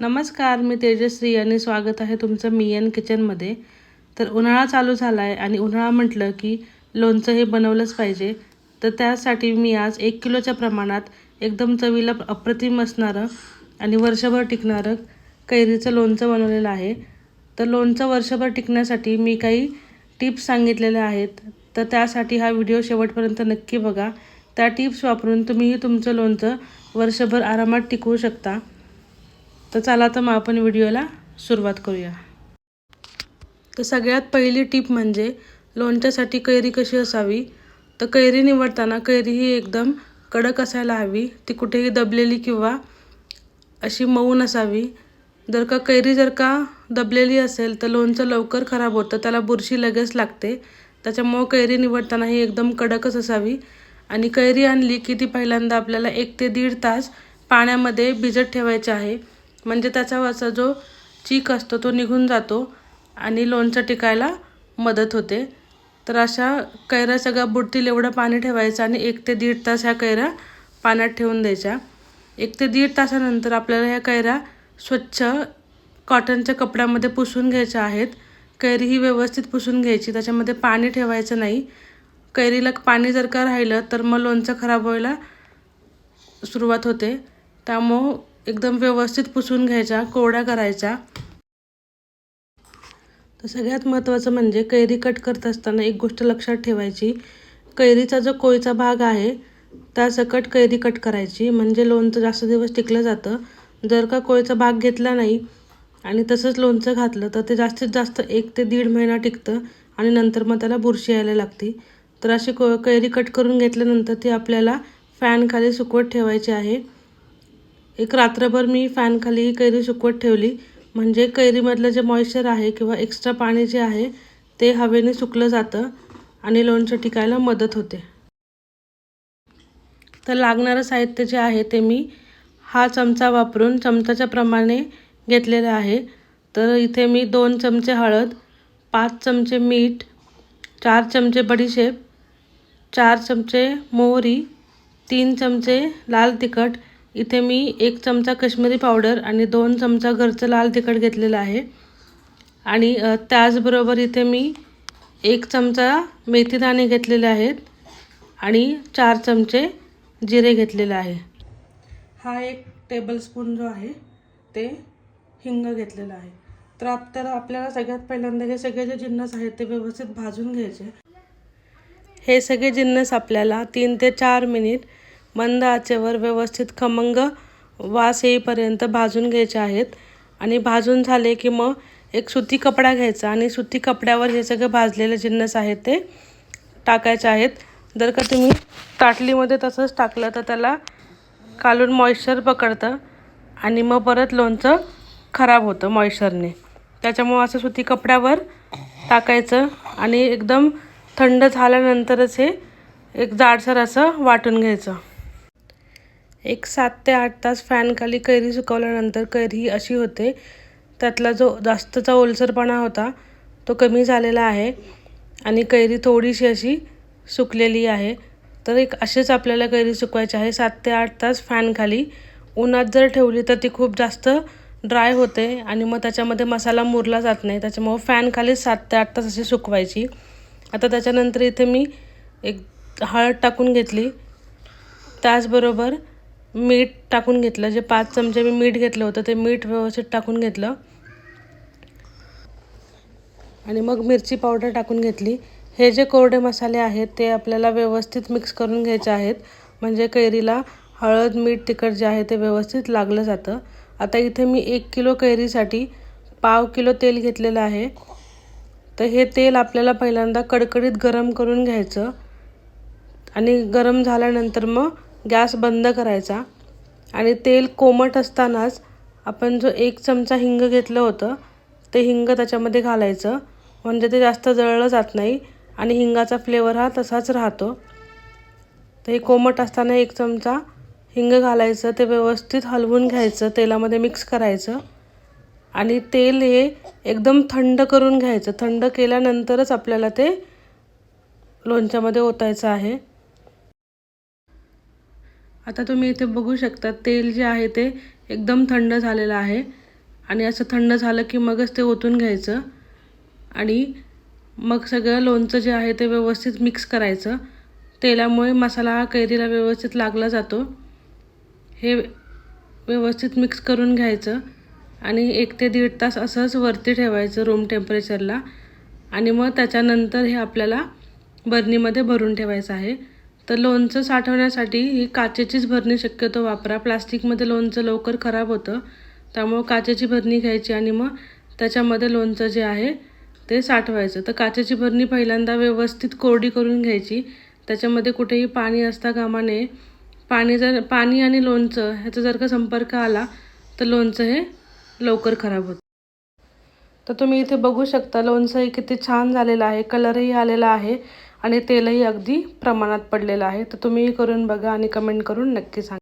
नमस्कार, मी तेजश्री आणि स्वागत आहे तुमचं मियन किचनमध्ये. तर उन्हाळा चालू झाला आहे आणि उन्हाळा म्हटलं की लोणचं हे बनवलंच पाहिजे. तर त्यासाठी मी आज 1 किलोच्या प्रमाणात एकदम चवीला अप्रतिम असणारं आणि वर्षभर टिकणारं कैरीचं लोणचं बनवलेलं आहे. तर लोणचं वर्षभर टिकण्यासाठी मी काही टिप्स सांगितलेल्या आहेत. तर त्यासाठी हा व्हिडिओ शेवटपर्यंत नक्की बघा. त्या टिप्स वापरून तुम्हीही तुमचं लोणचं वर्षभर आरामात टिकवू शकता. तर चला तर मग आपण व्हिडिओला सुरुवात करूया. तर सगळ्यात पहिली टिप म्हणजे लोणच्यासाठी कैरी कशी असावी. तर कैरी निवडताना कैरी ही एकदम कडक असायला हवी. ती कुठेही दबलेली किंवा अशी मऊ नसावी. जर का दबलेली असेल तर लोणचं लवकर खराब होतं, त्याला बुरशी लगेच लागते. त्याच्यामुळं कैरी निवडताना ही एकदम कडकच असावी. आणि कैरी आणली की ती पहिल्यांदा आपल्याला 1 ते 1.5 तास पाण्यामध्ये भिजत ठेवायची आहे. म्हणजे त्याचा जो चीक असतो तो निघून जातो आणि लोणचं टिकायला मदत होते. तर अशा कैऱ्या सगळ्या बुडतील एवढं पाणी ठेवायचं आणि 1 ते 1.5 तास ह्या कैऱ्या पाण्यात ठेवून द्यायच्या. 1 ते 1.5 तासानंतर आपल्याला ह्या कैऱ्या स्वच्छ कॉटनच्या कपड्यामध्ये पुसून घ्यायच्या आहेत. कैरी ही व्यवस्थित पुसून घ्यायची, त्याच्यामध्ये पाणी ठेवायचं नाही. कैरीला पाणी जर का राहिलं तर मग लोणचं खराब व्हायला सुरुवात होते. त्यामुळं एकदम व्यवस्थित पुसून घ्यायच्या, कोरड्या करायच्या. तर सगळ्यात महत्त्वाचं म्हणजे कैरी कट करत असताना एक गोष्ट लक्षात ठेवायची. कैरीचा जो कोयचा भाग आहे त्यासकट कैरी कट करायची, म्हणजे लोणचं जास्त दिवस टिकलं जातं. जर का कोयचा भाग घेतला नाही आणि तसंच लोणचं घातलं तर ते जास्तीत जास्त 1 ते 1.5 महिना टिकतं आणि नंतर मग त्याला बुरशी यायला लागते. तर अशी कैरी कट करून घेतल्यानंतर ती आपल्याला फॅनखाली सुकवत ठेवायची आहे. एक रात्रभर मी फॅनखाली ही कैरी सुकवत ठेवली, म्हणजे कैरीमधलं जे मॉइश्चर आहे किंवा एक्स्ट्रा पाणी जे आहे ते हवेने सुकलं जातं आणि लोणचं टिकायला मदत होते. तर लागणारं साहित्य जे आहे ते मी हा चमचा वापरून चमचाच्या प्रमाणे घेतलेलं आहे. तर इथे मी 2 चमचे हळद, 5 चमचे मीठ, 4 चमचे बडीशेप, 4 चमचे मोहरी, 3 चमचे लाल तिखट. इथे मी 1 चमचा काश्मीरी पावडर आणि 2 चमचा घरचं लाल तिखट घेतलेलं आहे. आणि त्याचबरोबर इथे मी 1 चमचा मेथीदाणे घेतलेले आहेत आणि 4 चमचे जिरे घेतलेले आहे. हा 1 टेबलस्पून जो आहे ते हिंग घेतलेला आहे. तर आपल्याला सगळ्यात पहिल्यांदा हे सगळे जे जिन्नस आहेत ते व्यवस्थित भाजून घ्यायचे. हे सगळे जिन्नस आपल्याला 3 ते 4 मिनिट मंद आचेवर व्यवस्थित खमंग वास येईपर्यंत भाजून घ्यायचे आहेत. आणि भाजून झाले की मग एक सुती कपडा घ्यायचा आणि सुती कपड्यावर हे सगळे भाजलेले जिन्नस आहेत ते टाकायचे आहेत. जर का तुम्ही ताटलीमध्ये तसंच टाकलं तर त्याला खालून मॉइश्चर पकडतं आणि मग परत लोणचं खराब होतं मॉइश्चरने. त्याच्यामुळं असं सुती कपड्यावर टाकायचं आणि एकदम थंड झाल्यानंतरच हे एक जाडसर असं वाटून घ्यायचं. एक 7 ते 8 तास फॅनखाली कैरी सुकवल्यानंतर कैरी ही अशी होते. त्यातला जो जास्तचा ओलसरपणा होता तो कमी झालेला आहे आणि कैरी थोडीशी अशी सुकलेली आहे. तर एक अशीच आपल्याला कैरी सुकवायची आहे 7 ते 8 तास फॅनखाली. उन्हात जर ठेवली तर ती खूप जास्त ड्राय होते आणि मग त्याच्यामध्ये मसाला मुरला जात नाही. त्याच्यामुळं फॅनखाली 7 ते 8 तास अशी सुकवायची. आता त्याच्यानंतर इथे मी एक हळद टाकून घेतली, त्याचबरोबर मीठ टाकून घेतलं. जे 5 चमचे मी मीठ घेतलं होतं ते मीठ व्यवस्थित टाकून घेतलं आणि मग मिरची पावडर टाकून घेतली. हे जे कोरडे मसाले आहेत ते आपल्याला व्यवस्थित मिक्स करून घ्यायचे आहेत, म्हणजे कैरीला हळद, मीठ, तिखट जे आहे ते व्यवस्थित लागलं जातं. आता इथे मी 1 किलो कैरीसाठी 1/2 किलो तेल घेतलेलं आहे. तर हे तेल आपल्याला पहिल्यांदा कडकडीत गरम करून घ्यायचं आणि गरम झाल्यानंतर मग गॅस बंद करायचा आणि तेल कोमट असतानाच आपण जो 1 चमचा हिंग घेतलं होतं ते हिंग त्याच्यामध्ये घालायचं, म्हणजे ते जास्त जळलं जात नाही आणि हिंगाचा फ्लेवर हा तसाच राहतो. तर हे कोमट असताना 1 चमचा हिंग घालायचं, ते व्यवस्थित हलवून घ्यायचं, तेलामध्ये मिक्स करायचं आणि तेल हे एकदम थंड करून घ्यायचं. थंड केल्यानंतरच आपल्याला ते लोणच्यामध्ये ओतायचं आहे. आता तुम्ही इथे बघू शकता तेल जे आहे ते एकदम थंड झालेलं आहे आणि असं थंड झालं की मगच ते ओतून घ्यायचं आणि मग सगळं लोणचं जे आहे ते व्यवस्थित मिक्स करायचं. तेलामुळे मसाला हा कैरीला व्यवस्थित लागला जातो. हे व्यवस्थित मिक्स करून घ्यायचं आणि 1 ते 1.5 तास असंच वरती ठेवायचं रूम टेम्परेचरला आणि मग त्याच्यानंतर हे आपल्याला बरणीमध्ये भरून ठेवायचं आहे. तर लोणचं साठवण्यासाठी ही काचेचीच भरणी शक्यतो वापरा. प्लास्टिकमध्ये लोणचं लवकर खराब होतं, त्यामुळं काचेची भरणी घ्यायची आणि मग त्याच्यामध्ये लोणचं जे आहे ते साठवायचं. तर काचेची भरणी पहिल्यांदा व्यवस्थित कोरडी करून घ्यायची. त्याच्यामध्ये कुठेही पाणी असता कामा नये. पाणी आणि लोणचं ह्याचा जर का संपर्क आला तर लोणचं हे लवकर खराब होतं. तर तुम्ही इथे बघू शकता लोणचंही किती छान झालेलं आहे, कलरही आलेला आहे आणि तेलही अगदी प्रमाणात पडलेलं आहे. तर तुम्हीही करून बघा आणि कमेंट करून नक्की सांगा.